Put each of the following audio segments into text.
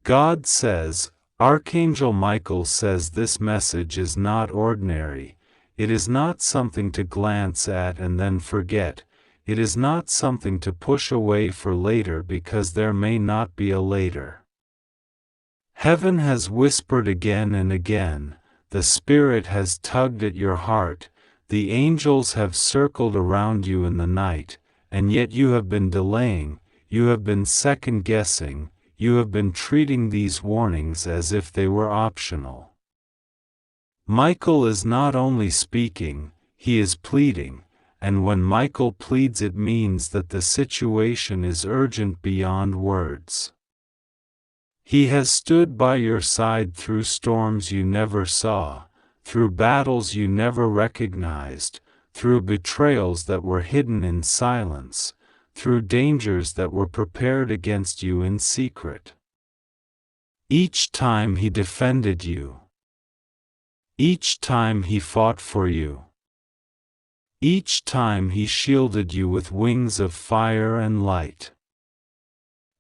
God says, Archangel Michael says this message is not ordinary. It is not something to glance at and then forget. It is not something to push away for later because there may not be a later. Heaven has whispered again and again, the Spirit has tugged at your heart, the angels have circled around you in the night, and yet you have been delaying, you have been second-guessing, you have been treating these warnings as if they were optional. Michael is not only speaking, he is pleading, and when Michael pleads it means that the situation is urgent beyond words. He has stood by your side through storms you never saw, through battles you never recognized, through betrayals that were hidden in silence, through dangers that were prepared against you in secret. Each time he defended you. Each time he fought for you. Each time he shielded you with wings of fire and light.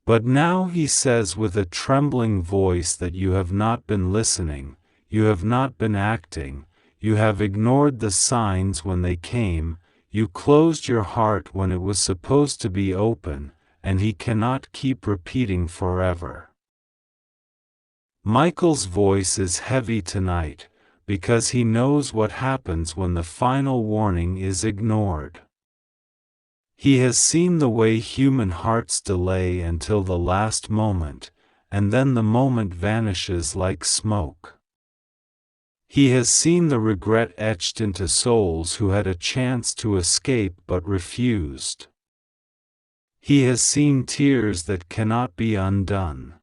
But now he says with a trembling voice that you have not been listening, you have not been acting, you have ignored the signs when they came, you closed your heart when it was supposed to be open, and he cannot keep repeating forever. Michael's voice is heavy tonight, because he knows what happens when the final warning is ignored. He has seen the way human hearts delay until the last moment, and then the moment vanishes like smoke. He has seen the regret etched into souls who had a chance to escape but refused. He has seen tears that cannot be undone.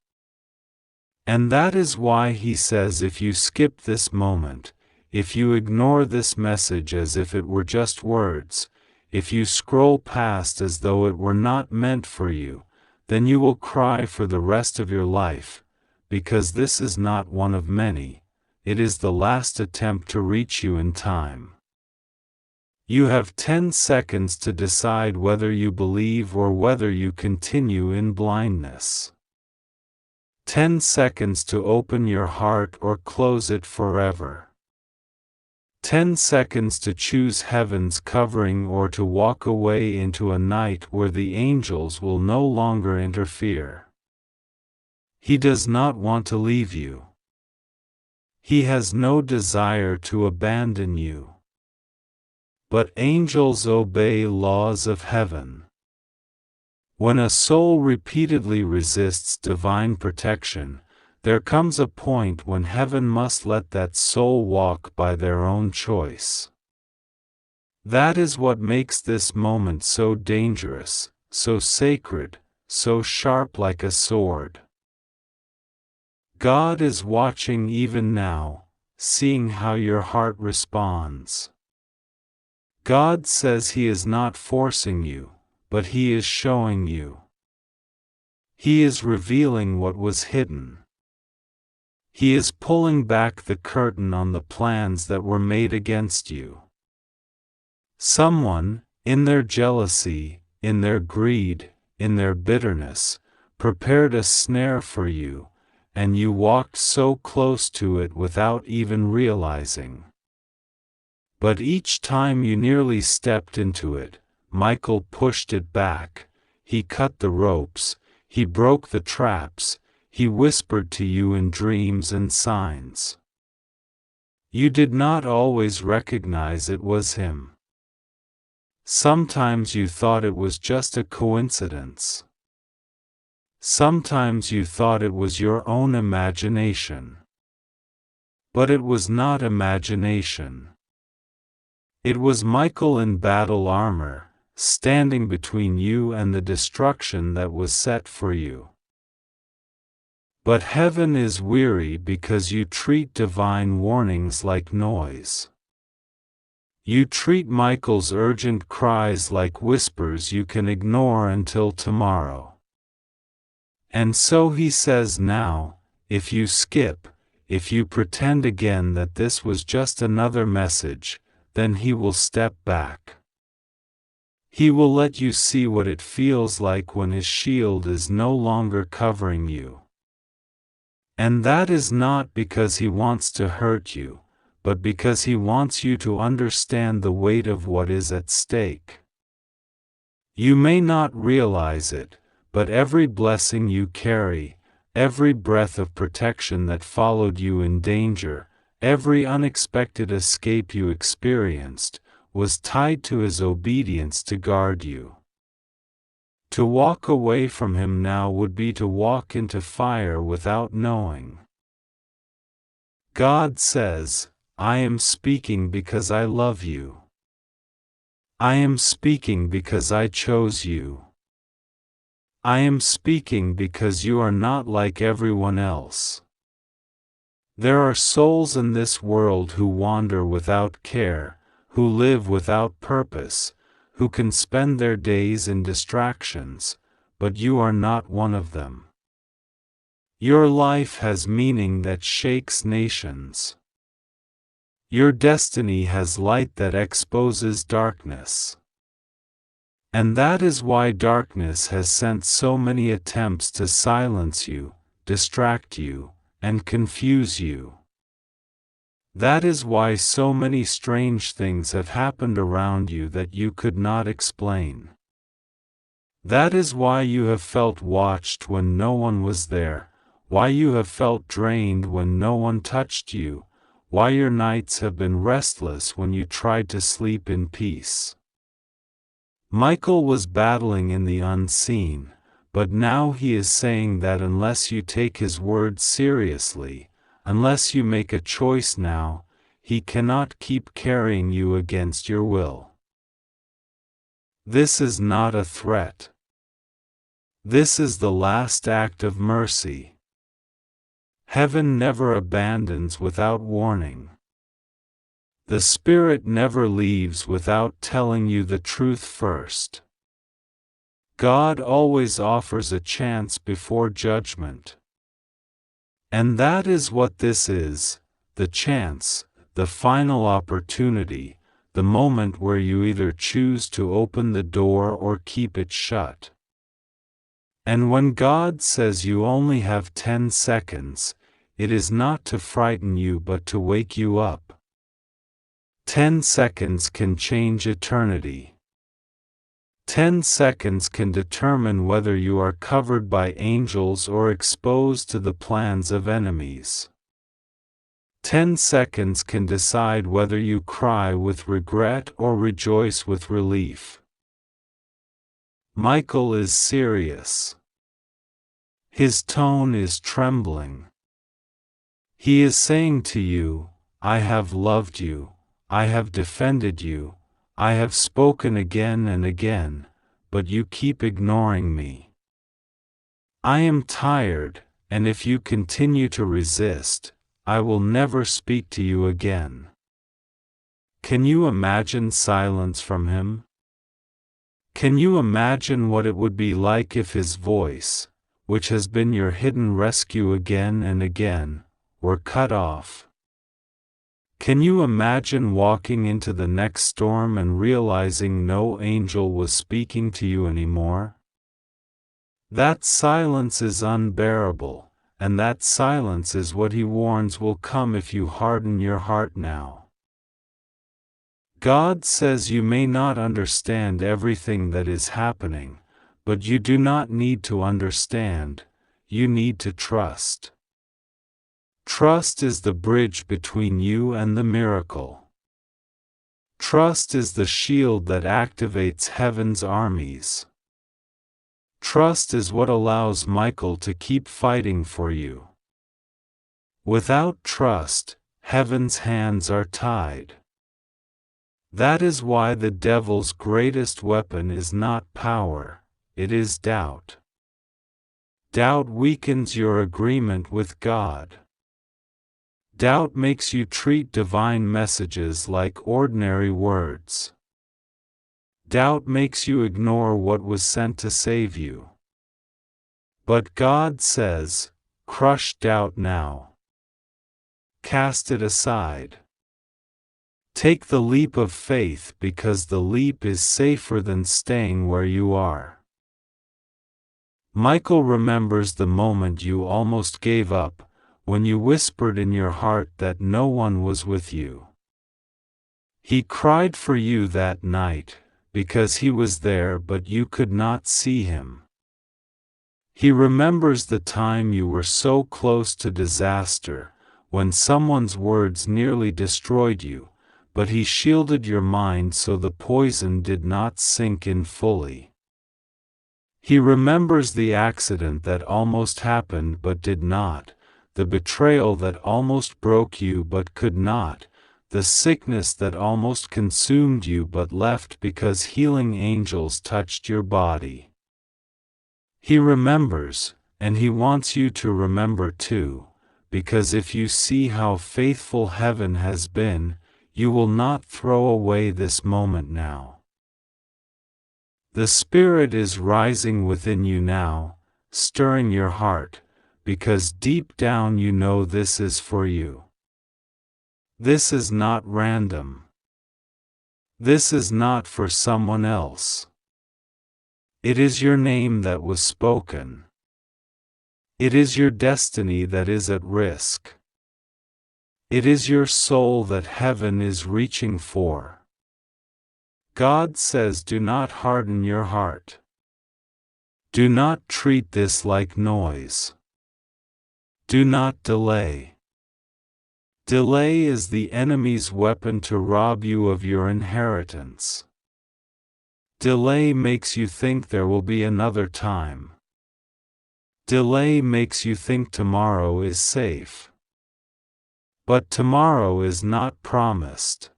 And that is why he says if you skip this moment, if you ignore this message as if it were just words, if you scroll past as though it were not meant for you, then you will cry for the rest of your life, because this is not one of many, it is the last attempt to reach you in time. You have 10 seconds to decide whether you believe or whether you continue in blindness. 10 seconds to open your heart or close it forever. 10 seconds to choose heaven's covering or to walk away into a night where the angels will no longer interfere. He does not want to leave you. He has no desire to abandon you. But angels obey laws of heaven. When a soul repeatedly resists divine protection, there comes a point when heaven must let that soul walk by their own choice. That is what makes this moment so dangerous, so sacred, so sharp like a sword. God is watching even now, seeing how your heart responds. God says He is not forcing you, but He is showing you. He is revealing what was hidden. He is pulling back the curtain on the plans that were made against you. Someone, in their jealousy, in their greed, in their bitterness, prepared a snare for you, and you walked so close to it without even realizing. But each time you nearly stepped into it, Michael pushed it back, he cut the ropes, he broke the traps, he whispered to you in dreams and signs. You did not always recognize it was him. Sometimes you thought it was just a coincidence. Sometimes you thought it was your own imagination. But it was not imagination. It was Michael in battle armor, standing between you and the destruction that was set for you. But heaven is weary because you treat divine warnings like noise. You treat Michael's urgent cries like whispers you can ignore until tomorrow. And so he says now, if you skip, if you pretend again that this was just another message, then he will step back. He will let you see what it feels like when his shield is no longer covering you. And that is not because he wants to hurt you, but because he wants you to understand the weight of what is at stake. You may not realize it, but every blessing you carry, every breath of protection that followed you in danger, every unexpected escape you experienced, was tied to his obedience to guard you. To walk away from him now would be to walk into fire without knowing. God says, I am speaking because I love you. I am speaking because I chose you. I am speaking because you are not like everyone else. There are souls in this world who wander without care, who live without purpose, who can spend their days in distractions, but you are not one of them. Your life has meaning that shakes nations. Your destiny has light that exposes darkness. And that is why darkness has sent so many attempts to silence you, distract you, and confuse you. That is why so many strange things have happened around you that you could not explain. That is why you have felt watched when no one was there, why you have felt drained when no one touched you, why your nights have been restless when you tried to sleep in peace. Michael was battling in the unseen, but now he is saying that unless you take his word seriously, unless you make a choice now, he cannot keep carrying you against your will. This is not a threat. This is the last act of mercy. Heaven never abandons without warning. The Spirit never leaves without telling you the truth first. God always offers a chance before judgment. And that is what this is, the chance, the final opportunity, the moment where you either choose to open the door or keep it shut. And when God says you only have 10 seconds, it is not to frighten you but to wake you up. 10 seconds can change eternity. 10 seconds can determine whether you are covered by angels or exposed to the plans of enemies. 10 seconds can decide whether you cry with regret or rejoice with relief. Michael is serious. His tone is trembling. He is saying to you, I have loved you, I have defended you, I have spoken again and again, but you keep ignoring me. I am tired, and if you continue to resist, I will never speak to you again. Can you imagine silence from him? Can you imagine what it would be like if his voice, which has been your hidden rescue again and again, were cut off? Can you imagine walking into the next storm and realizing no angel was speaking to you anymore? That silence is unbearable, and that silence is what he warns will come if you harden your heart now. God says you may not understand everything that is happening, but you do not need to understand, you need to trust. Trust is the bridge between you and the miracle. Trust is the shield that activates heaven's armies. Trust is what allows Michael to keep fighting for you. Without trust, heaven's hands are tied. That is why the devil's greatest weapon is not power, it is doubt. Doubt weakens your agreement with God. Doubt makes you treat divine messages like ordinary words. Doubt makes you ignore what was sent to save you. But God says, crush doubt now. Cast it aside. Take the leap of faith because the leap is safer than staying where you are. Michael remembers the moment you almost gave up, when you whispered in your heart that no one was with you. He cried for you that night, because he was there but you could not see him. He remembers the time you were so close to disaster, when someone's words nearly destroyed you, but he shielded your mind so the poison did not sink in fully. He remembers the accident that almost happened but did not, the betrayal that almost broke you but could not, the sickness that almost consumed you but left because healing angels touched your body. He remembers, and he wants you to remember too, because if you see how faithful heaven has been, you will not throw away this moment now. The Spirit is rising within you now, stirring your heart, because deep down you know this is for you. This is not random. This is not for someone else. It is your name that was spoken. It is your destiny that is at risk. It is your soul that heaven is reaching for. God says, do not harden your heart. Do not treat this like noise. Do not delay. Delay is the enemy's weapon to rob you of your inheritance. Delay makes you think there will be another time. Delay makes you think tomorrow is safe. But tomorrow is not promised.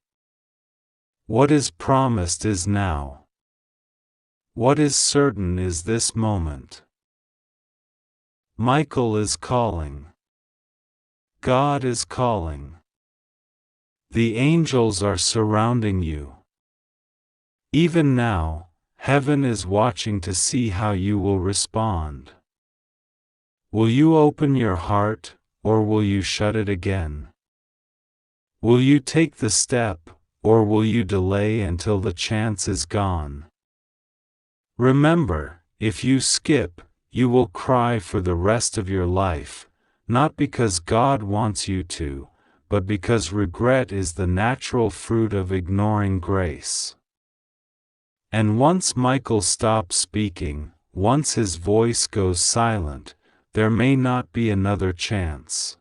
What is promised is now. What is certain is this moment. Michael is calling. God is calling. The angels are surrounding you. Even now, heaven is watching to see how you will respond. Will you open your heart, or will you shut it again? Will you take the step, or will you delay until the chance is gone? Remember, if you skip, you will cry for the rest of your life, not because God wants you to, but because regret is the natural fruit of ignoring grace. And once Michael stops speaking, once his voice goes silent, there may not be another chance.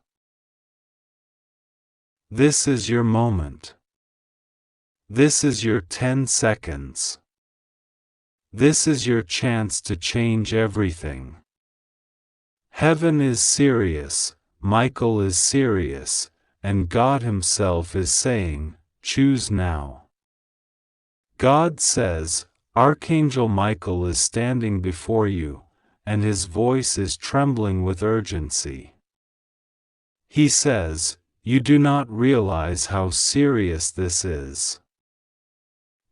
This is your moment. This is your 10 seconds. This is your chance to change everything. Heaven is serious, Michael is serious, and God Himself is saying, choose now. God says, Archangel Michael is standing before you, and his voice is trembling with urgency. He says, you do not realize how serious this is.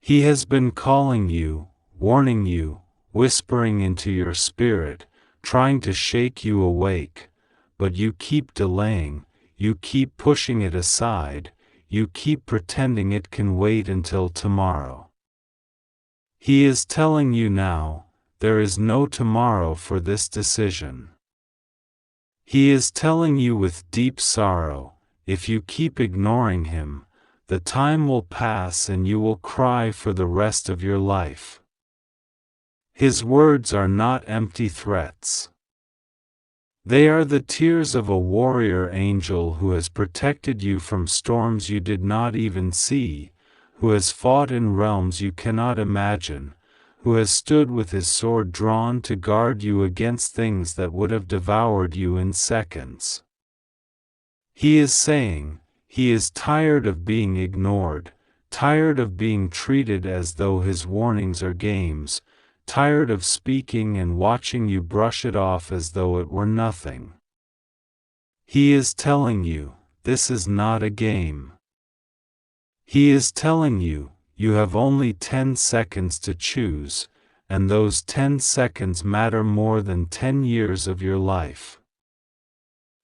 He has been calling you, warning you, whispering into your spirit, trying to shake you awake, but you keep delaying, you keep pushing it aside, you keep pretending it can wait until tomorrow. He is telling you now, there is no tomorrow for this decision. He is telling you with deep sorrow, if you keep ignoring Him, the time will pass and you will cry for the rest of your life. His words are not empty threats. They are the tears of a warrior angel who has protected you from storms you did not even see, who has fought in realms you cannot imagine, who has stood with his sword drawn to guard you against things that would have devoured you in seconds. He is saying, he is tired of being ignored, tired of being treated as though his warnings are games, tired of speaking and watching you brush it off as though it were nothing. He is telling you, this is not a game. He is telling you, you have only 10 seconds to choose, and those 10 seconds matter more than 10 years of your life.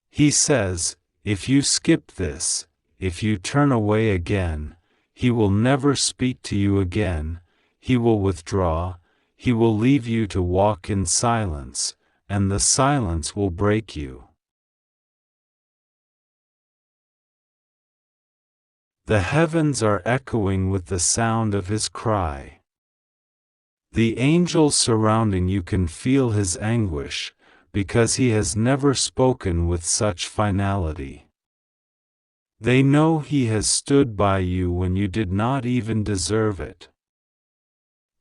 He says, if you skip this, if you turn away again, He will never speak to you again, He will withdraw, He will leave you to walk in silence, and the silence will break you. The heavens are echoing with the sound of his cry. The angels surrounding you can feel his anguish, because he has never spoken with such finality. They know he has stood by you when you did not even deserve it.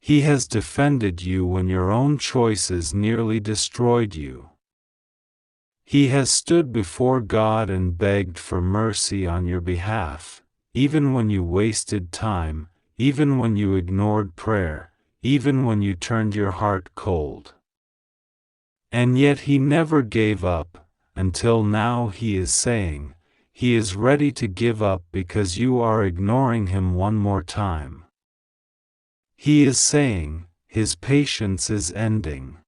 He has defended you when your own choices nearly destroyed you. He has stood before God and begged for mercy on your behalf, even when you wasted time, even when you ignored prayer, even when you turned your heart cold. And yet he never gave up, until now he is saying, he is ready to give up because you are ignoring him one more time. He is saying, his patience is ending.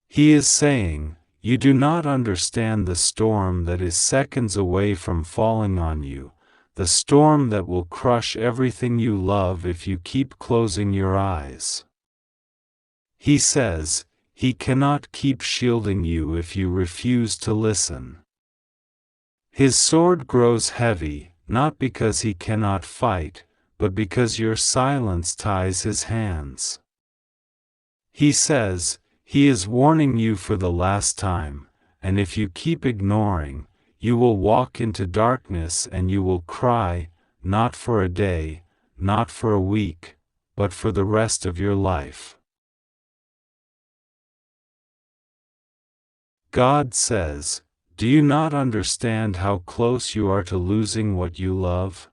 He is saying, you do not understand the storm that is seconds away from falling on you, the storm that will crush everything you love if you keep closing your eyes. He says, he cannot keep shielding you if you refuse to listen. His sword grows heavy, not because he cannot fight, but because your silence ties his hands. He says, he is warning you for the last time, and if you keep ignoring, you will walk into darkness and you will cry, not for a day, not for a week, but for the rest of your life. God says, do you not understand how close you are to losing what you love?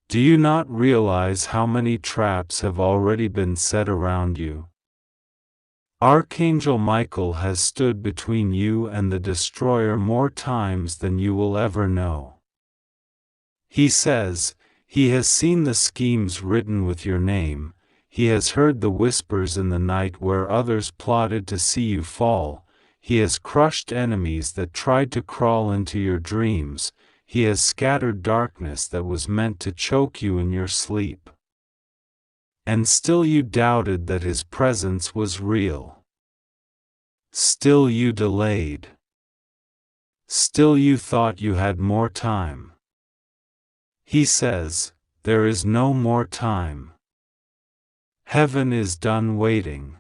Do you not realize how many traps have already been set around you? Archangel Michael has stood between you and the destroyer more times than you will ever know. He says, he has seen the schemes written with your name, he has heard the whispers in the night where others plotted to see you fall, he has crushed enemies that tried to crawl into your dreams, he has scattered darkness that was meant to choke you in your sleep. And still you doubted that his presence was real. Still you delayed. Still you thought you had more time. He says, there is no more time. Heaven is done waiting.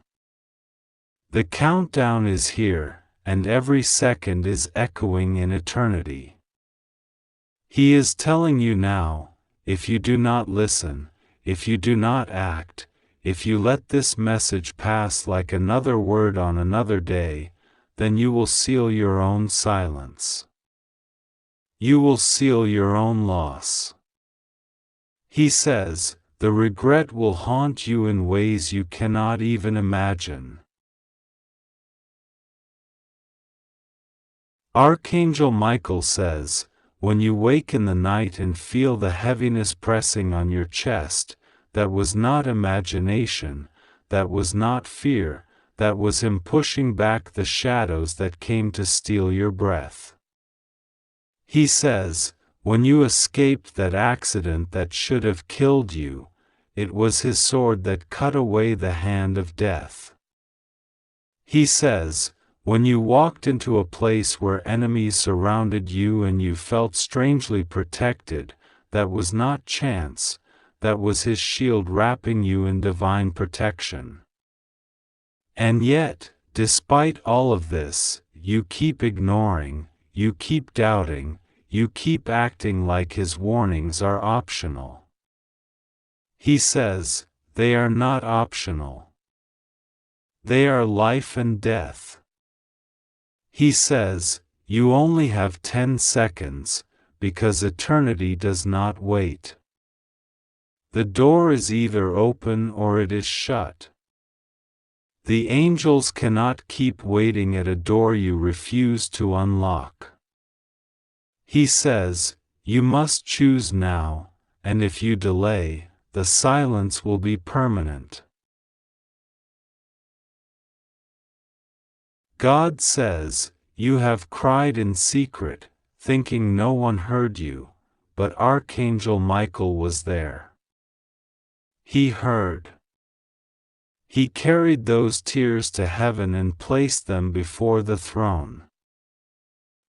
The countdown is here, and every second is echoing in eternity. He is telling you now, if you do not listen, if you do not act, if you let this message pass like another word on another day, then you will seal your own silence. You will seal your own loss. He says, the regret will haunt you in ways you cannot even imagine. Archangel Michael says, when you wake in the night and feel the heaviness pressing on your chest, that was not imagination, that was not fear, that was him pushing back the shadows that came to steal your breath. He says, when you escaped that accident that should have killed you, it was his sword that cut away the hand of death. He says, when you walked into a place where enemies surrounded you and you felt strangely protected, that was not chance, that was his shield wrapping you in divine protection. And yet, despite all of this, you keep ignoring, you keep doubting, you keep acting like his warnings are optional. He says, they are not optional. They are life and death. He says, you only have 10 seconds, because eternity does not wait. The door is either open or it is shut. The angels cannot keep waiting at a door you refuse to unlock. He says, you must choose now, and if you delay, the silence will be permanent. God says, you have cried in secret, thinking no one heard you, but Archangel Michael was there. He heard. He carried those tears to heaven and placed them before the throne.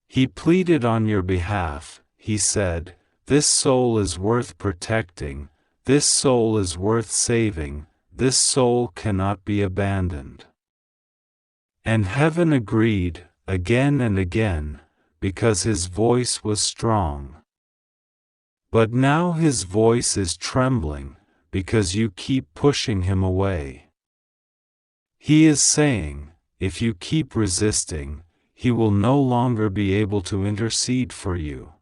He pleaded on your behalf, he said, this soul is worth protecting, this soul is worth saving, this soul cannot be abandoned. And heaven agreed, again and again, because his voice was strong. But now his voice is trembling, because you keep pushing him away. He is saying, if you keep resisting, he will no longer be able to intercede for you.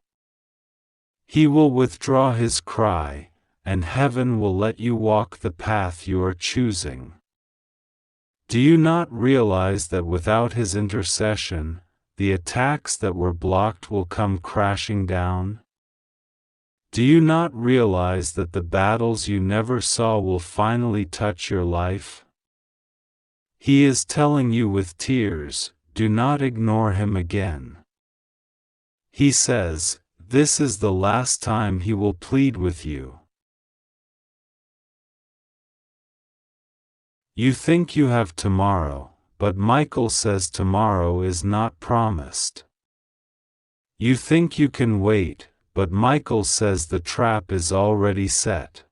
He will withdraw his cry, and heaven will let you walk the path you are choosing. Do you not realize that without his intercession, the attacks that were blocked will come crashing down? Do you not realize that the battles you never saw will finally touch your life? He is telling you with tears, do not ignore him again. He says, this is the last time he will plead with you. You think you have tomorrow, but Michael says tomorrow is not promised. You think you can wait, but Michael says the trap is already set.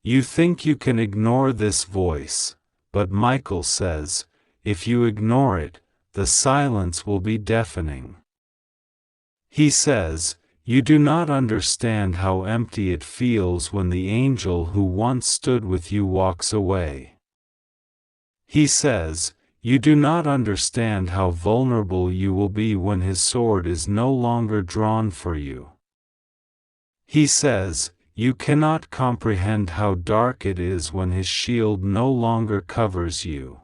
You think you can ignore this voice, but Michael says, if you ignore it, the silence will be deafening. He says, you do not understand how empty it feels when the angel who once stood with you walks away. He says, you do not understand how vulnerable you will be when his sword is no longer drawn for you. He says, you cannot comprehend how dark it is when his shield no longer covers you.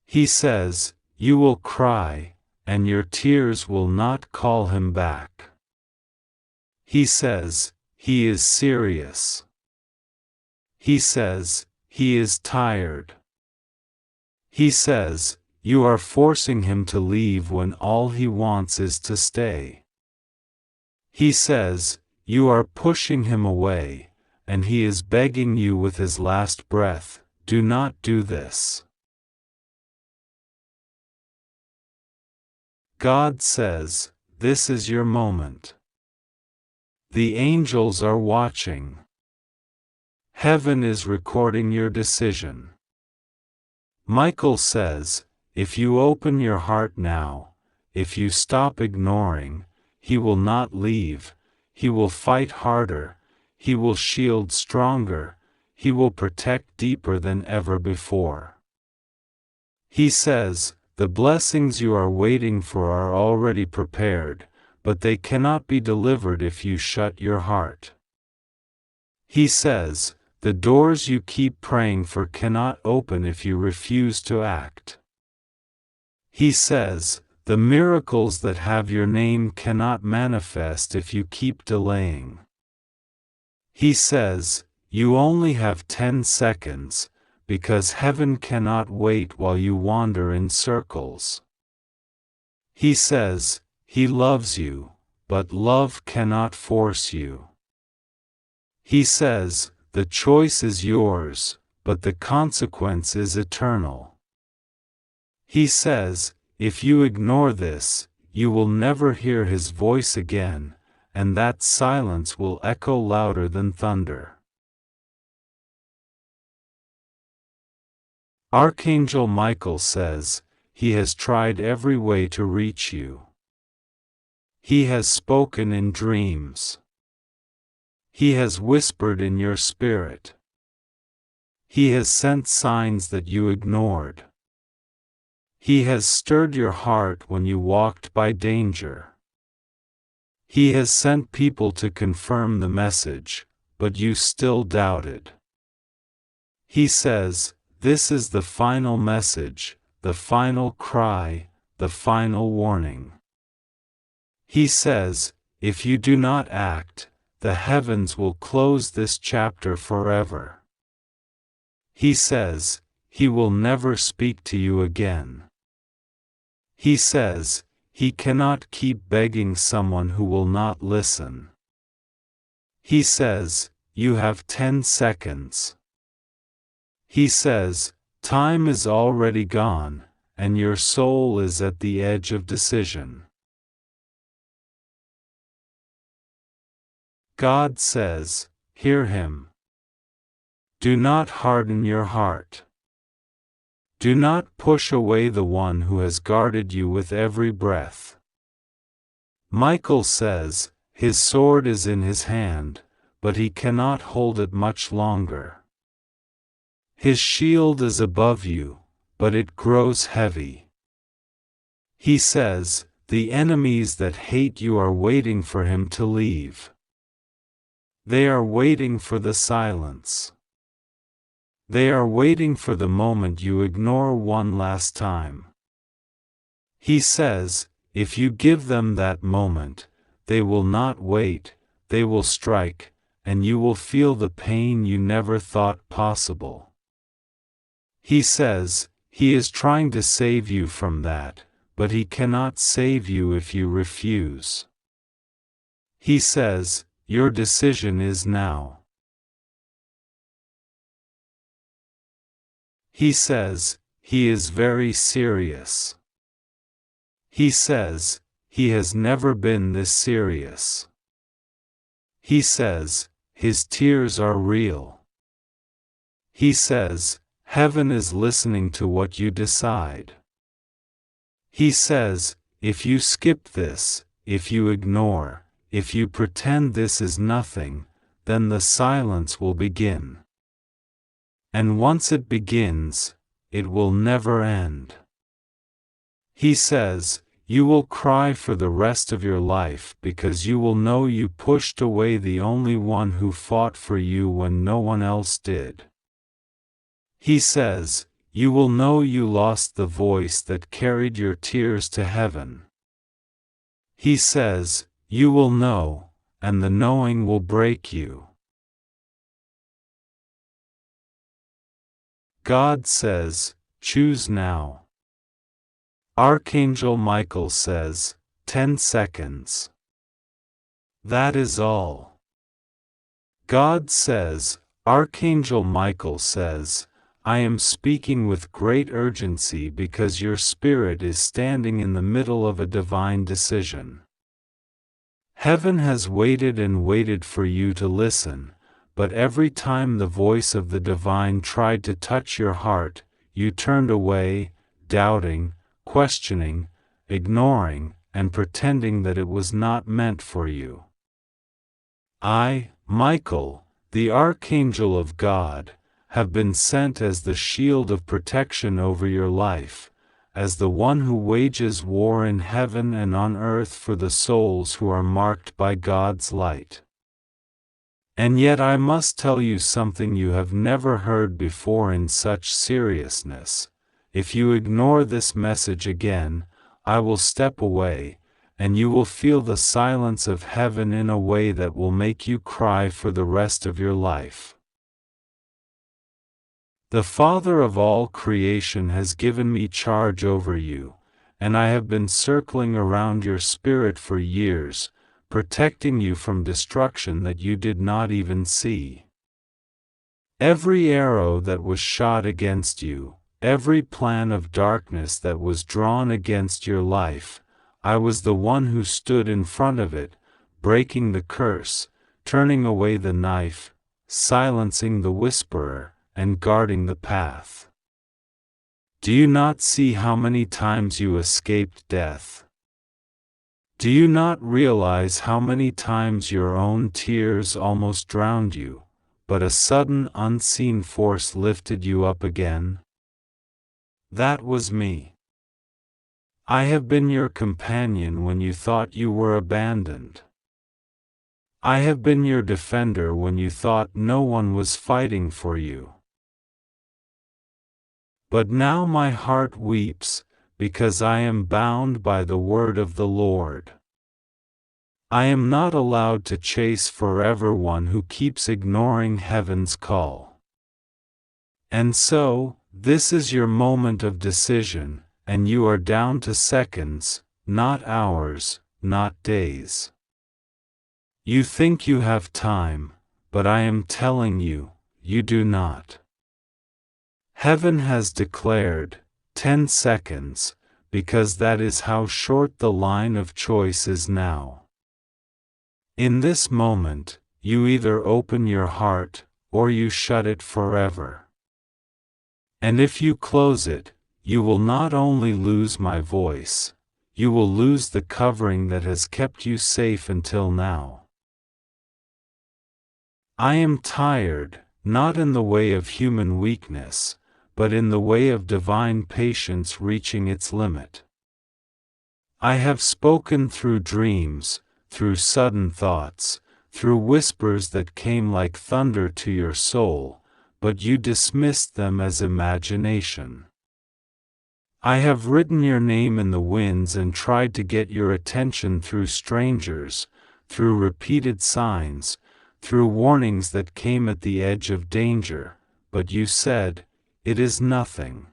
He says, you will cry, and your tears will not call him back. He says, he is serious. He says, he is tired. He says, you are forcing him to leave when all he wants is to stay. He says, you are pushing him away, and he is begging you with his last breath, do not do this. God says, this is your moment. The angels are watching. Heaven is recording your decision. Michael says, if you open your heart now, if you stop ignoring, he will not leave, he will fight harder, he will shield stronger, he will protect deeper than ever before. He says, the blessings you are waiting for are already prepared, but they cannot be delivered if you shut your heart. He says, the doors you keep praying for cannot open if you refuse to act. He says, the miracles that have your name cannot manifest if you keep delaying. He says, you only have 10 seconds, because heaven cannot wait while you wander in circles. He says, he loves you, but love cannot force you. He says, the choice is yours, but the consequence is eternal. He says, if you ignore this, you will never hear his voice again, and that silence will echo louder than thunder. Archangel Michael says, he has tried every way to reach you. He has spoken in dreams. He has whispered in your spirit. He has sent signs that you ignored. He has stirred your heart when you walked by danger. He has sent people to confirm the message, but you still doubted. He says, this is the final message, the final cry, the final warning. He says, if you do not act, the heavens will close this chapter forever. He says, he will never speak to you again. He says, he cannot keep begging someone who will not listen. He says, you have 10 seconds. He says, time is already gone, and your soul is at the edge of decision. God says, hear him. Do not harden your heart. Do not push away the one who has guarded you with every breath. Michael says, his sword is in his hand, but he cannot hold it much longer. His shield is above you, but it grows heavy. He says, the enemies that hate you are waiting for him to leave. They are waiting for the silence. They are waiting for the moment you ignore one last time. He says, if you give them that moment, they will not wait, they will strike, and you will feel the pain you never thought possible. He says, he is trying to save you from that, but he cannot save you if you refuse. He says, your decision is now. He says, he is very serious. He says, he has never been this serious. He says, his tears are real. He says, heaven is listening to what you decide. He says, if you skip this, if you ignore, if you pretend this is nothing, then the silence will begin. And once it begins, it will never end. He says, you will cry for the rest of your life because you will know you pushed away the only one who fought for you when no one else did. He says, you will know you lost the voice that carried your tears to heaven. He says, you will know, and the knowing will break you. God says, choose now. Archangel Michael says, 10 seconds. That is all. God says, Archangel Michael says, I am speaking with great urgency because your spirit is standing in the middle of a divine decision. Heaven has waited and waited for you to listen, but every time the voice of the divine tried to touch your heart, you turned away, doubting, questioning, ignoring, and pretending that it was not meant for you. I, Michael, the Archangel of God, have been sent as the shield of protection over your life, as the one who wages war in heaven and on earth for the souls who are marked by God's light. And yet I must tell you something you have never heard before in such seriousness. If you ignore this message again, I will step away, and you will feel the silence of heaven in a way that will make you cry for the rest of your life. The Father of all creation has given me charge over you, and I have been circling around your spirit for years, protecting you from destruction that you did not even see. Every arrow that was shot against you, every plan of darkness that was drawn against your life, I was the one who stood in front of it, breaking the curse, turning away the knife, silencing the whisperer, and guarding the path. Do you not see how many times you escaped death? Do you not realize how many times your own tears almost drowned you, but a sudden unseen force lifted you up again? That was me. I have been your companion when you thought you were abandoned. I have been your defender when you thought no one was fighting for you. But now my heart weeps, because I am bound by the word of the Lord. I am not allowed to chase forever one who keeps ignoring heaven's call. And so, this is your moment of decision, and you are down to seconds, not hours, not days. You think you have time, but I am telling you, you do not. Heaven has declared 10 seconds, because that is how short the line of choice is now. In this moment, you either open your heart, or you shut it forever. And if you close it, you will not only lose my voice, you will lose the covering that has kept you safe until now. I am tired, not in the way of human weakness, but in the way of divine patience reaching its limit. I have spoken through dreams, through sudden thoughts, through whispers that came like thunder to your soul, but you dismissed them as imagination. I have written your name in the winds and tried to get your attention through strangers, through repeated signs, through warnings that came at the edge of danger, but you said, "It is nothing."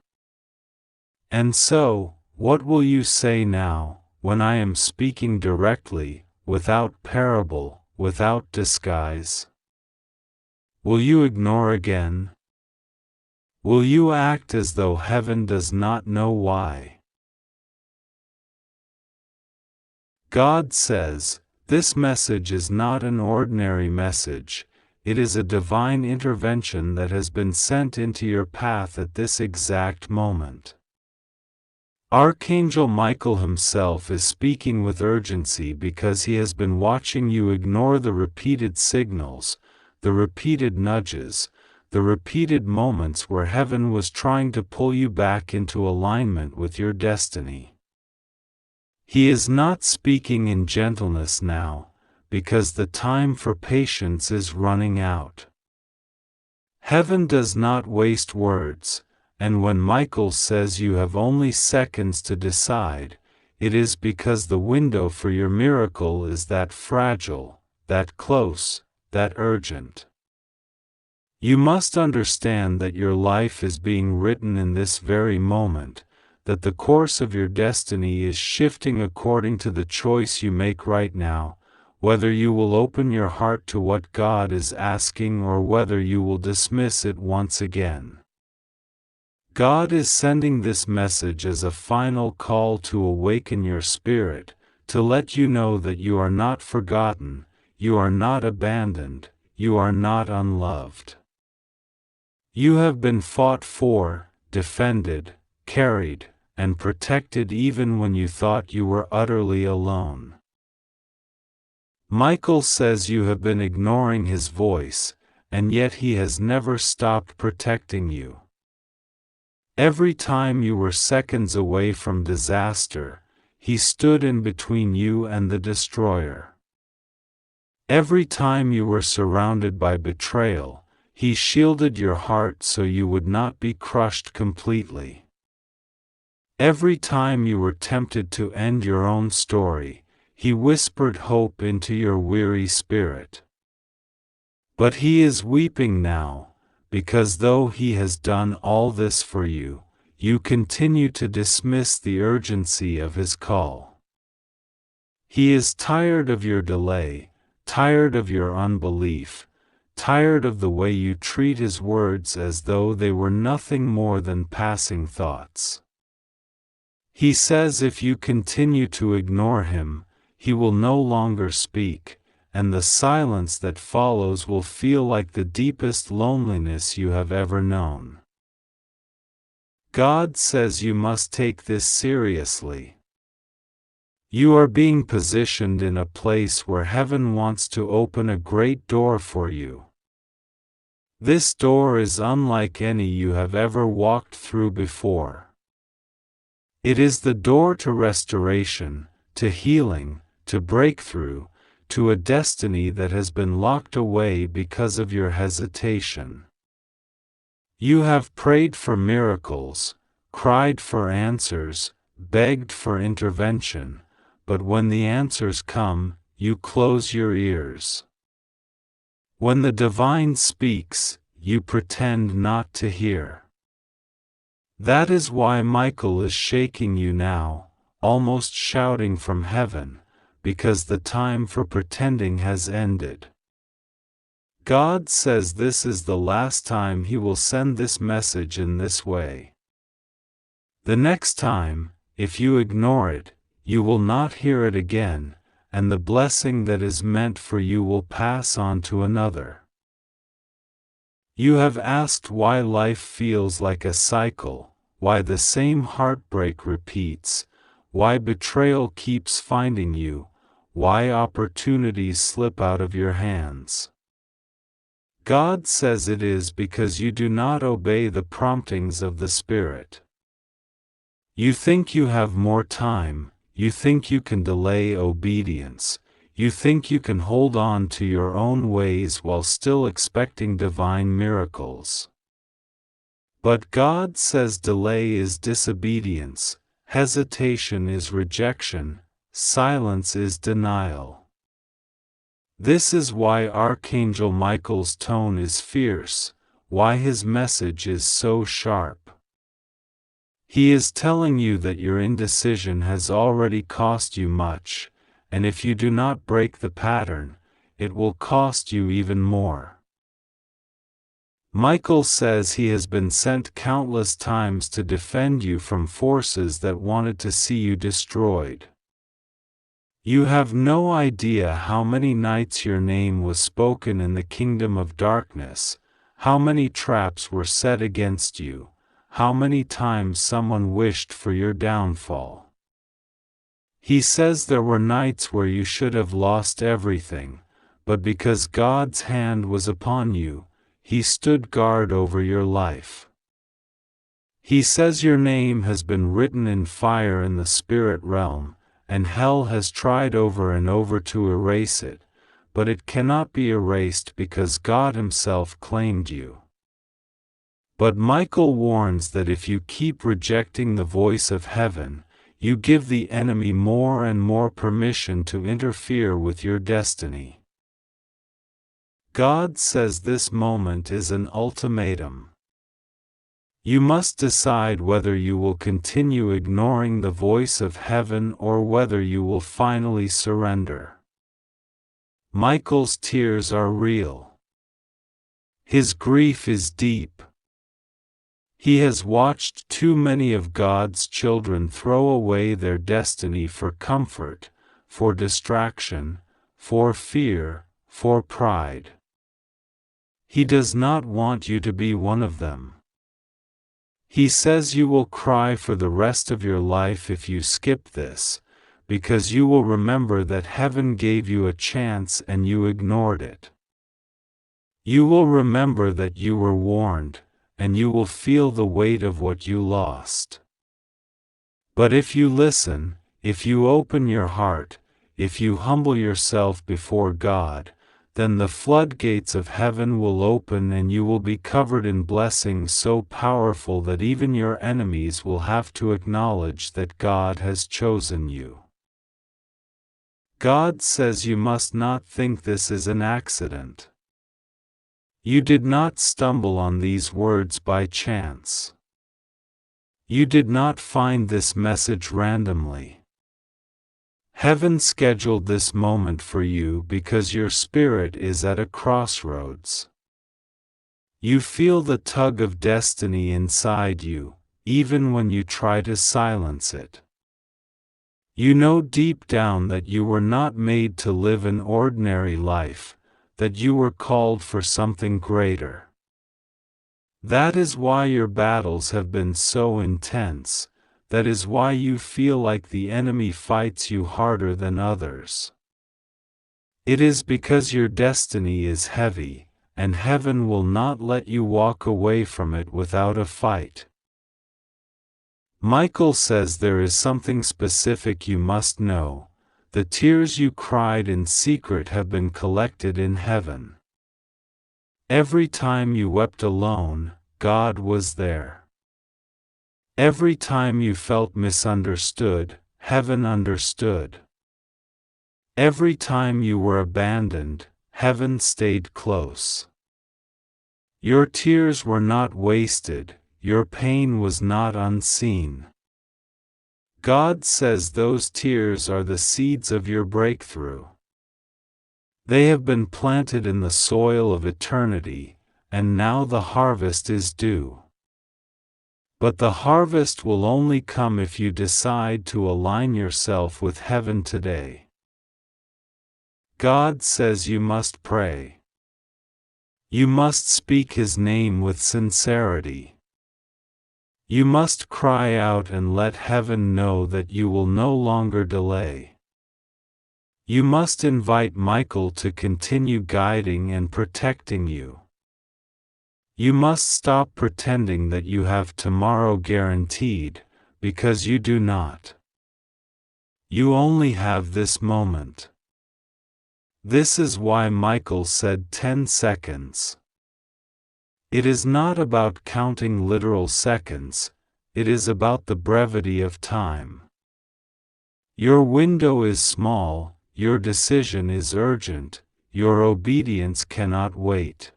And so, what will you say now, when I am speaking directly, without parable, without disguise? Will you ignore again? Will you act as though heaven does not know why? God says, this message is not an ordinary message, it is a divine intervention that has been sent into your path at this exact moment. Archangel Michael himself is speaking with urgency because he has been watching you ignore the repeated signals, the repeated nudges, the repeated moments where heaven was trying to pull you back into alignment with your destiny. He is not speaking in gentleness now, because the time for patience is running out. Heaven does not waste words, and when Michael says you have only seconds to decide, it is because the window for your miracle is that fragile, that close, that urgent. You must understand that your life is being written in this very moment, that the course of your destiny is shifting according to the choice you make right now, whether you will open your heart to what God is asking or whether you will dismiss it once again. God is sending this message as a final call to awaken your spirit, to let you know that you are not forgotten, you are not abandoned, you are not unloved. You have been fought for, defended, carried, and protected even when you thought you were utterly alone. Michael says you have been ignoring his voice, and yet he has never stopped protecting you. Every time you were seconds away from disaster, he stood in between you and the destroyer. Every time you were surrounded by betrayal, he shielded your heart so you would not be crushed completely. Every time you were tempted to end your own story, he whispered hope into your weary spirit. But he is weeping now, because though he has done all this for you, you continue to dismiss the urgency of his call. He is tired of your delay, tired of your unbelief, tired of the way you treat his words as though they were nothing more than passing thoughts. He says if you continue to ignore him, he will no longer speak, and the silence that follows will feel like the deepest loneliness you have ever known. God says you must take this seriously. You are being positioned in a place where heaven wants to open a great door for you. This door is unlike any you have ever walked through before. It is the door to restoration, to healing, to breakthrough, to a destiny that has been locked away because of your hesitation. You have prayed for miracles, cried for answers, begged for intervention, but when the answers come, you close your ears. When the divine speaks, you pretend not to hear. That is why Michael is shaking you now, almost shouting from heaven, because the time for pretending has ended. God says this is the last time he will send this message in this way. The next time, if you ignore it, you will not hear it again, and the blessing that is meant for you will pass on to another. You have asked why life feels like a cycle, why the same heartbreak repeats, why betrayal keeps finding you, why opportunities slip out of your hands. God says it is because you do not obey the promptings of the Spirit. You think you have more time, you think you can delay obedience, you think you can hold on to your own ways while still expecting divine miracles. But God says delay is disobedience, hesitation is rejection, silence is denial. This is why Archangel Michael's tone is fierce, why his message is so sharp. He is telling you that your indecision has already cost you much, and if you do not break the pattern, it will cost you even more. Michael says he has been sent countless times to defend you from forces that wanted to see you destroyed. You have no idea how many nights your name was spoken in the kingdom of darkness, how many traps were set against you, how many times someone wished for your downfall. He says there were nights where you should have lost everything, but because God's hand was upon you, He stood guard over your life. He says your name has been written in fire in the spirit realm, and hell has tried over and over to erase it, but it cannot be erased because God Himself claimed you. But Michael warns that if you keep rejecting the voice of heaven, you give the enemy more and more permission to interfere with your destiny. God says this moment is an ultimatum. You must decide whether you will continue ignoring the voice of heaven or whether you will finally surrender. Michael's tears are real. His grief is deep. He has watched too many of God's children throw away their destiny for comfort, for distraction, for fear, for pride. He does not want you to be one of them. He says you will cry for the rest of your life if you skip this, because you will remember that heaven gave you a chance and you ignored it. You will remember that you were warned, and you will feel the weight of what you lost. But if you listen, if you open your heart, if you humble yourself before God, then the floodgates of heaven will open and you will be covered in blessings so powerful that even your enemies will have to acknowledge that God has chosen you. God says you must not think this is an accident. You did not stumble on these words by chance. You did not find this message randomly. Heaven scheduled this moment for you because your spirit is at a crossroads. You feel the tug of destiny inside you, even when you try to silence it. You know deep down that you were not made to live an ordinary life, that you were called for something greater. That is why your battles have been so intense. That is why you feel like the enemy fights you harder than others. It is because your destiny is heavy, and heaven will not let you walk away from it without a fight. Michael says there is something specific you must know. The tears you cried in secret have been collected in heaven. Every time you wept alone, God was there. Every time you felt misunderstood, heaven understood. Every time you were abandoned, heaven stayed close. Your tears were not wasted, your pain was not unseen. God says those tears are the seeds of your breakthrough. They have been planted in the soil of eternity, and now the harvest is due. But the harvest will only come if you decide to align yourself with heaven today. God says you must pray. You must speak His name with sincerity. You must cry out and let heaven know that you will no longer delay. You must invite Michael to continue guiding and protecting you. You must stop pretending that you have tomorrow guaranteed, because you do not. You only have this moment. This is why Michael said 10 seconds. It is not about counting literal seconds, it is about the brevity of time. Your window is small, your decision is urgent, your obedience cannot wait.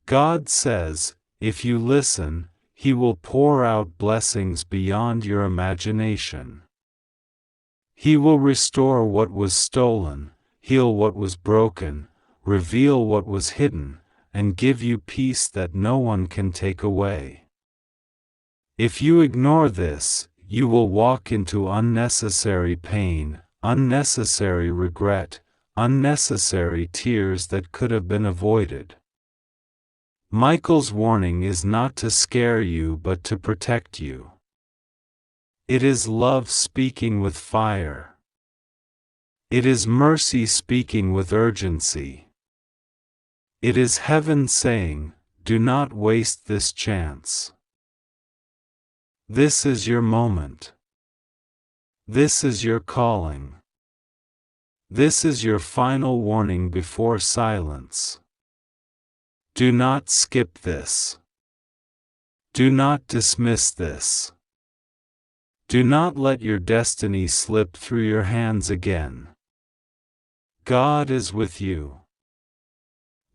God says, if you listen, He will pour out blessings beyond your imagination. He will restore what was stolen, heal what was broken, reveal what was hidden, and give you peace that no one can take away. If you ignore this, you will walk into unnecessary pain, unnecessary regret, unnecessary tears that could have been avoided. Michael's warning is not to scare you but to protect you. It is love speaking with fire. It is mercy speaking with urgency. It is heaven saying, do not waste this chance. This is your moment. This is your calling. This is your final warning before silence. Do not skip this. Do not dismiss this. Do not let your destiny slip through your hands again. God is with you.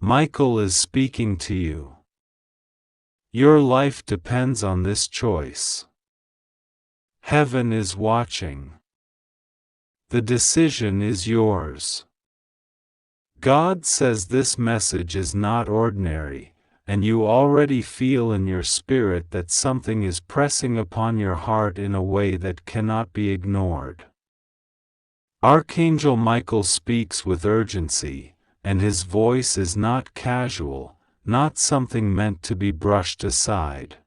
Michael is speaking to you. Your life depends on this choice. Heaven is watching. The decision is yours. God says this message is not ordinary, and you already feel in your spirit that something is pressing upon your heart in a way that cannot be ignored. Archangel Michael speaks with urgency, and his voice is not casual, not something meant to be brushed aside.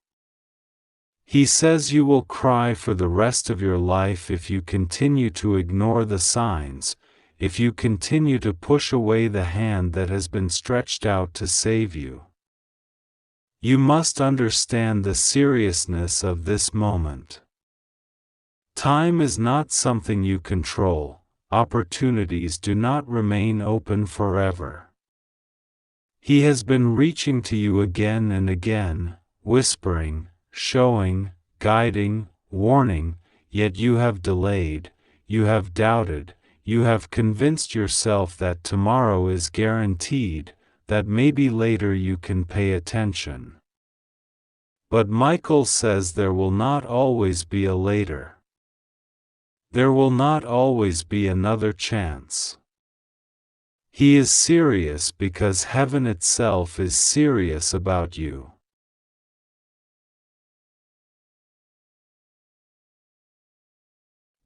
He says you will cry for the rest of your life if you continue to ignore the signs, if you continue to push away the hand that has been stretched out to save you. You must understand the seriousness of this moment. Time is not something you control. Opportunities do not remain open forever. He has been reaching to you again and again, whispering, showing, guiding, warning, yet you have delayed, you have doubted, you have convinced yourself that tomorrow is guaranteed, that maybe later you can pay attention. But Michael says there will not always be a later. There will not always be another chance. He is serious because heaven itself is serious about you.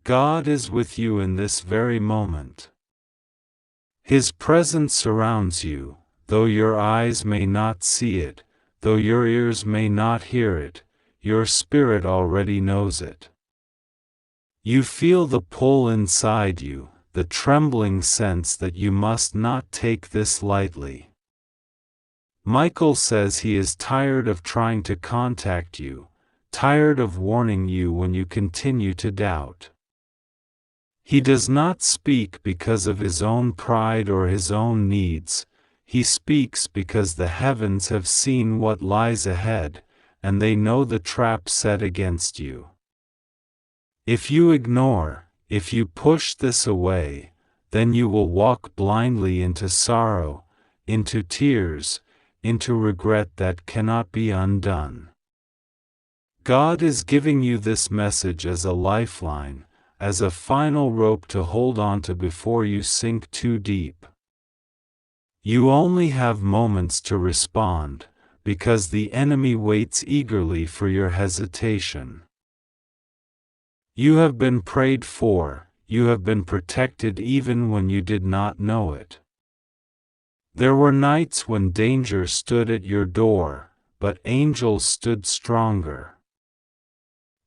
God is with you in this very moment. His presence surrounds you, though your eyes may not see it, though your ears may not hear it, your spirit already knows it. You feel the pull inside you, the trembling sense that you must not take this lightly. Michael says he is tired of trying to contact you, tired of warning you when you continue to doubt. He does not speak because of his own pride or his own needs, he speaks because the heavens have seen what lies ahead, and they know the trap set against you. If you ignore, if you push this away, then you will walk blindly into sorrow, into tears, into regret that cannot be undone. God is giving you this message as a lifeline, as a final rope to hold on to before you sink too deep. You only have moments to respond, because the enemy waits eagerly for your hesitation. You have been prayed for, you have been protected even when you did not know it. There were nights when danger stood at your door, but angels stood stronger.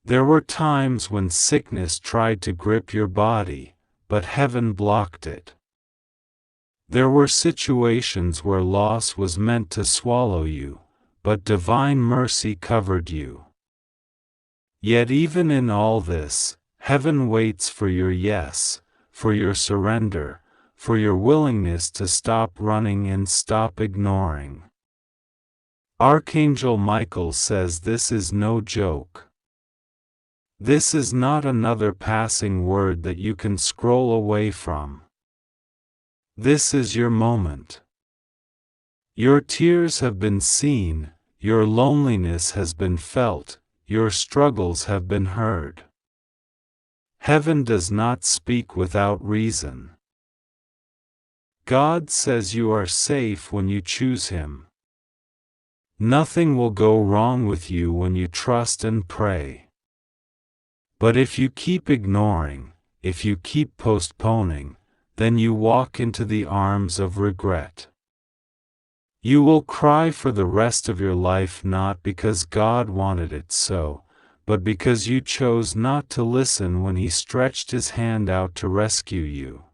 There were times when sickness tried to grip your body, but heaven blocked it. There were situations where loss was meant to swallow you, but divine mercy covered you. Yet even in all this, heaven waits for your yes, for your surrender, for your willingness to stop running and stop ignoring. Archangel Michael says this is no joke. This is not another passing word that you can scroll away from. This is your moment. Your tears have been seen, your loneliness has been felt, your struggles have been heard. Heaven does not speak without reason. God says you are safe when you choose Him. Nothing will go wrong with you when you trust and pray. But if you keep ignoring, if you keep postponing, then you walk into the arms of regret. You will cry for the rest of your life not because God wanted it so, but because you chose not to listen when He stretched His hand out to rescue you.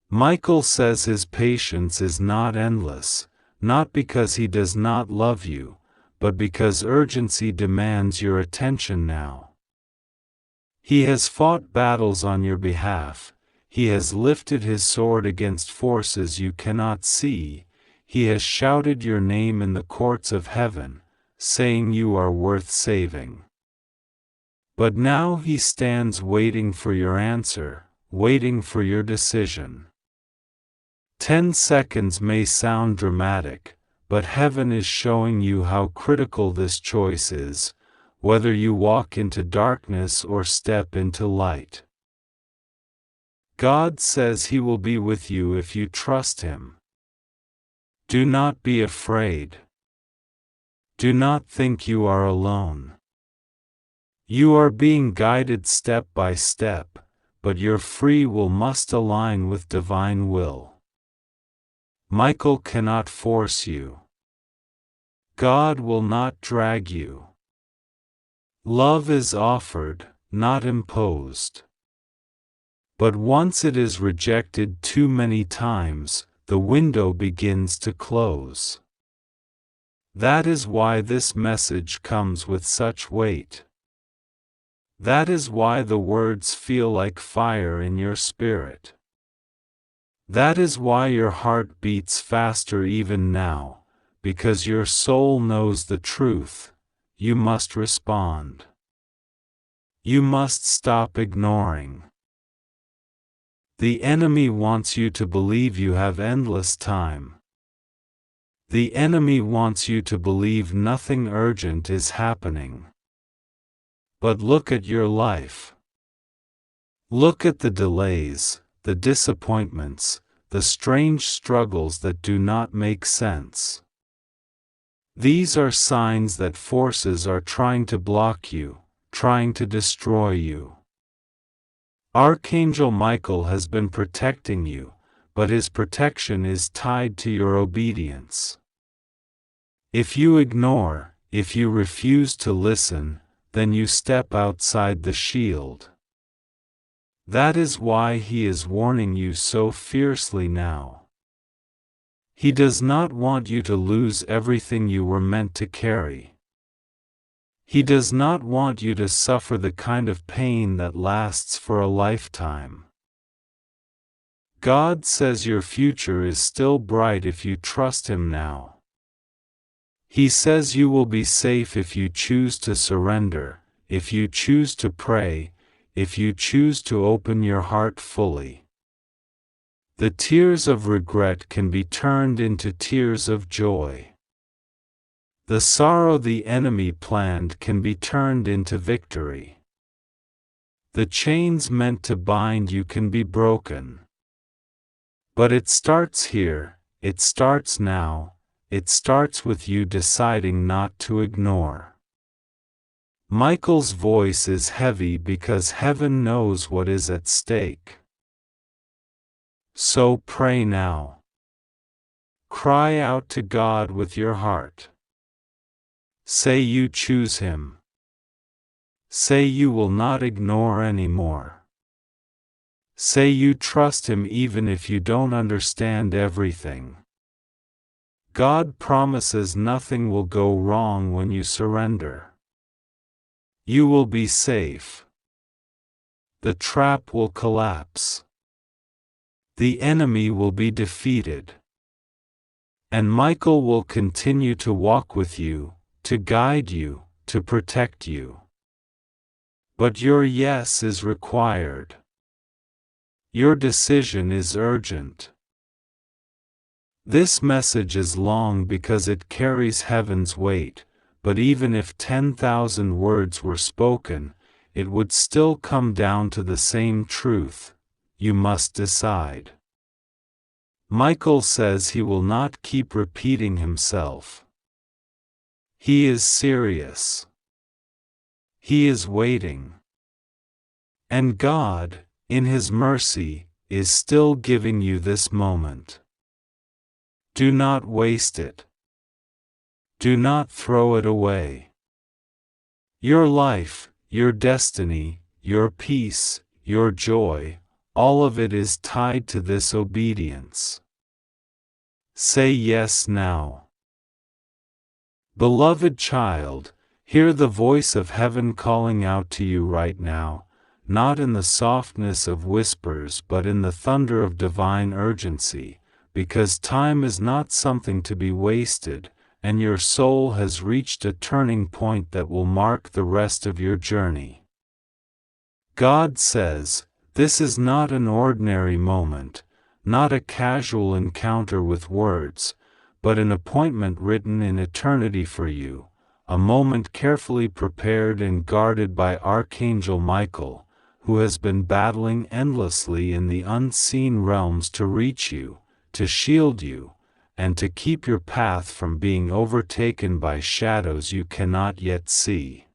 Michael says His patience is not endless, not because He does not love you, but because urgency demands your attention now. He has fought battles on your behalf, He has lifted His sword against forces you cannot see, He has shouted your name in the courts of heaven, saying you are worth saving. But now He stands waiting for your answer, waiting for your decision. 10 seconds may sound dramatic, but heaven is showing you how critical this choice is, whether you walk into darkness or step into light. God says He will be with you if you trust Him. Do not be afraid. Do not think you are alone. You are being guided step by step, but your free will must align with divine will. Michael cannot force you. God will not drag you. Love is offered, not imposed. But once it is rejected too many times, the window begins to close. That is why this message comes with such weight. That is why the words feel like fire in your spirit. That is why your heart beats faster even now, because your soul knows the truth. You must respond. You must stop ignoring. The enemy wants you to believe you have endless time. The enemy wants you to believe nothing urgent is happening. But look at your life. Look at the delays, the disappointments, the strange struggles that do not make sense. These are signs that forces are trying to block you, trying to destroy you. Archangel Michael has been protecting you, but his protection is tied to your obedience. If you ignore, if you refuse to listen, then you step outside the shield. That is why he is warning you so fiercely now. He does not want you to lose everything you were meant to carry. He does not want you to suffer the kind of pain that lasts for a lifetime. God says your future is still bright if you trust Him now. He says you will be safe if you choose to surrender, if you choose to pray, if you choose to open your heart fully. The tears of regret can be turned into tears of joy. The sorrow the enemy planned can be turned into victory. The chains meant to bind you can be broken. But it starts here, it starts now, it starts with you deciding not to ignore. Michael's voice is heavy because heaven knows what is at stake. So pray now. Cry out to God with your heart. Say you choose Him. Say you will not ignore anymore. Say you trust Him even if you don't understand everything. God promises nothing will go wrong when you surrender. You will be safe. The trap will collapse. The enemy will be defeated. And Michael will continue to walk with you, to guide you, to protect you. But your yes is required. Your decision is urgent. This message is long because it carries heaven's weight, but even if 10,000 words were spoken, it would still come down to the same truth: you must decide. Michael says he will not keep repeating himself. He is serious. He is waiting. And God, in His mercy, is still giving you this moment. Do not waste it. Do not throw it away. Your life, your destiny, your peace, your joy, all of it is tied to this obedience. Say yes now. Beloved child, hear the voice of heaven calling out to you right now, not in the softness of whispers but in the thunder of divine urgency, because time is not something to be wasted, and your soul has reached a turning point that will mark the rest of your journey. God says, this is not an ordinary moment, not a casual encounter with words, but an appointment written in eternity for you, a moment carefully prepared and guarded by Archangel Michael, who has been battling endlessly in the unseen realms to reach you, to shield you, and to keep your path from being overtaken by shadows you cannot yet see.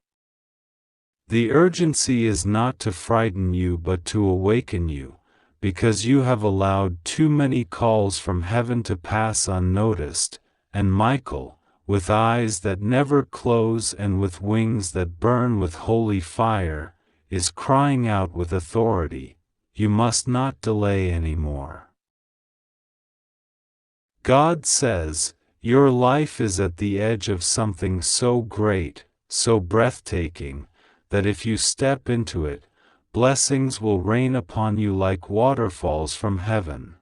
The urgency is not to frighten you but to awaken you, because you have allowed too many calls from heaven to pass unnoticed, and Michael, with eyes that never close and with wings that burn with holy fire, is crying out with authority, you must not delay anymore. God says, your life is at the edge of something so great, so breathtaking, that if you step into it, blessings will rain upon you like waterfalls from heaven.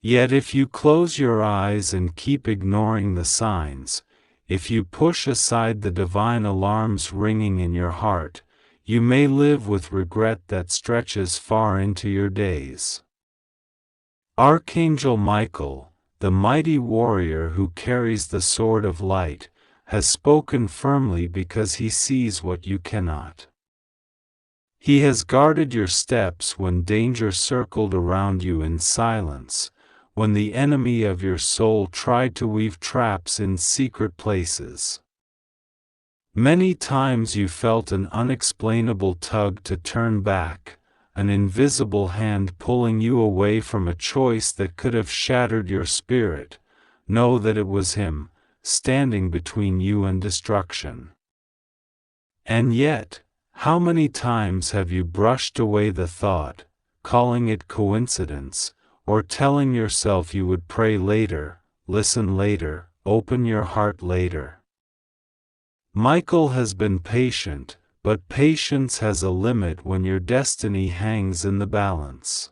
Yet if you close your eyes and keep ignoring the signs, if you push aside the divine alarms ringing in your heart, you may live with regret that stretches far into your days. Archangel Michael, the mighty warrior who carries the sword of light, has spoken firmly because he sees what you cannot. He has guarded your steps when danger circled around you in silence, when the enemy of your soul tried to weave traps in secret places. Many times you felt an unexplainable tug to turn back, an invisible hand pulling you away from a choice that could have shattered your spirit. Know that it was Him, standing between you and destruction. And yet, how many times have you brushed away the thought, calling it coincidence, or telling yourself you would pray later, listen later, open your heart later? Michael has been patient, but patience has a limit when your destiny hangs in the balance.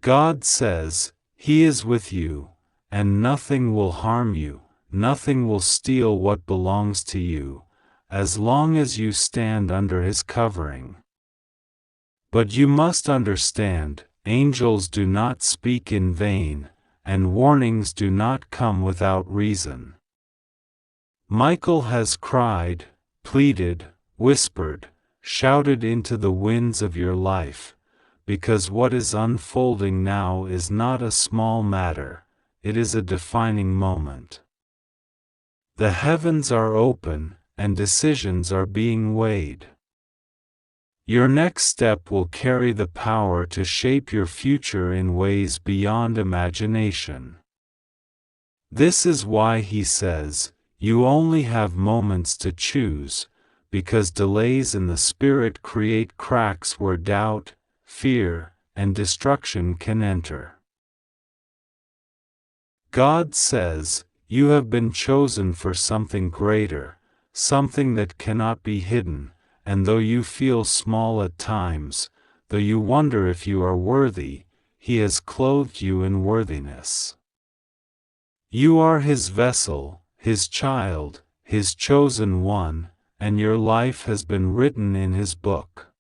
God says, He is with you, and nothing will harm you, nothing will steal what belongs to you, as long as you stand under His covering. But you must understand, angels do not speak in vain, and warnings do not come without reason. Michael has cried, pleaded, whispered, shouted into the winds of your life, because what is unfolding now is not a small matter, it is a defining moment. The heavens are open, and decisions are being weighed. Your next step will carry the power to shape your future in ways beyond imagination. This is why he says, you only have moments to choose, because delays in the spirit create cracks where doubt, fear, and destruction can enter. God says, you have been chosen for something greater, something that cannot be hidden, and though you feel small at times, though you wonder if you are worthy, He has clothed you in worthiness. You are His vessel, His child, His chosen one, and your life has been written in His book.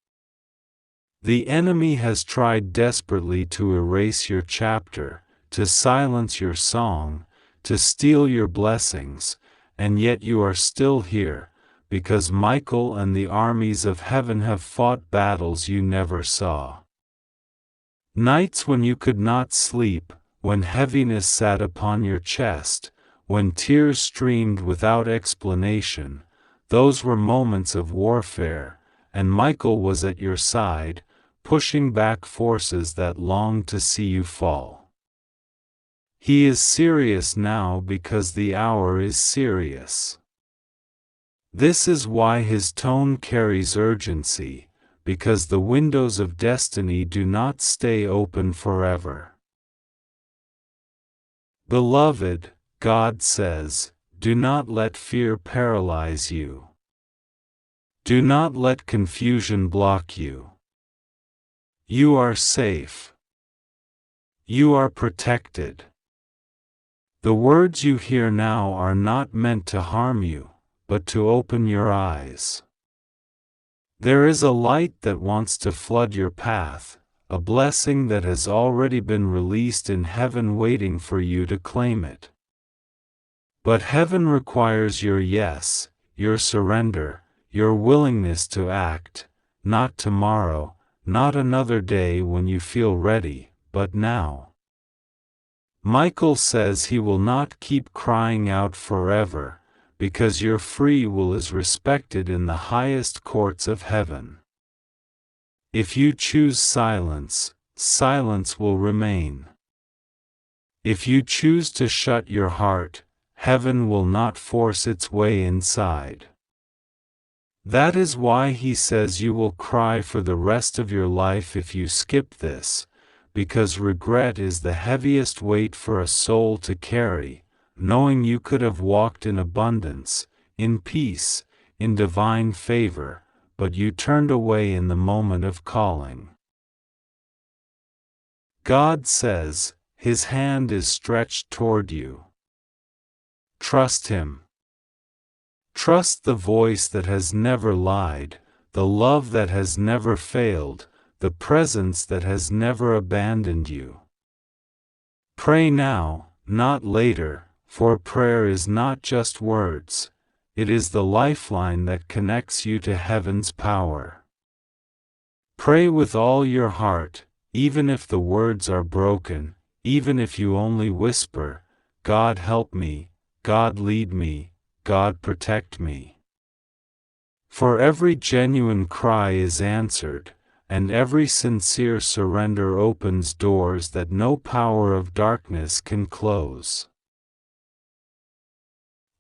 The enemy has tried desperately to erase your chapter, to silence your song, to steal your blessings, and yet you are still here, because Michael and the armies of heaven have fought battles you never saw. Nights when you could not sleep, when heaviness sat upon your chest, when tears streamed without explanation, those were moments of warfare, and Michael was at your side, pushing back forces that longed to see you fall. He is serious now because the hour is serious. This is why his tone carries urgency, because the windows of destiny do not stay open forever. Beloved, God says, do not let fear paralyze you. Do not let confusion block you. You are safe. You are protected. The words you hear now are not meant to harm you, but to open your eyes. There is a light that wants to flood your path, a blessing that has already been released in heaven waiting for you to claim it. But heaven requires your yes, your surrender, your willingness to act, not tomorrow, not another day when you feel ready, but now. Michael says he will not keep crying out forever, because your free will is respected in the highest courts of heaven. If you choose silence, silence will remain. If you choose to shut your heart, heaven will not force its way inside. That is why he says you will cry for the rest of your life if you skip this, because regret is the heaviest weight for a soul to carry, knowing you could have walked in abundance, in peace, in divine favor, but you turned away in the moment of calling. God says, His hand is stretched toward you. Trust Him. Trust the voice that has never lied, the love that has never failed, the presence that has never abandoned you. Pray now, not later, for prayer is not just words, it is the lifeline that connects you to heaven's power. Pray with all your heart, even if the words are broken, even if you only whisper, God help me, God lead me, God protect me. For every genuine cry is answered, and every sincere surrender opens doors that no power of darkness can close.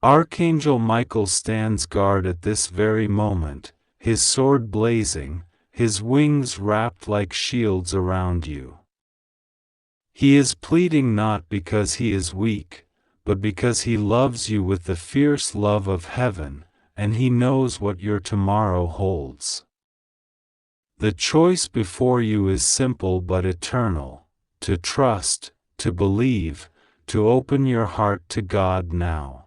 Archangel Michael stands guard at this very moment, his sword blazing, his wings wrapped like shields around you. He is pleading not because he is weak, but because he loves you with the fierce love of heaven, and he knows what your tomorrow holds. The choice before you is simple but eternal: to trust, to believe, to open your heart to God now.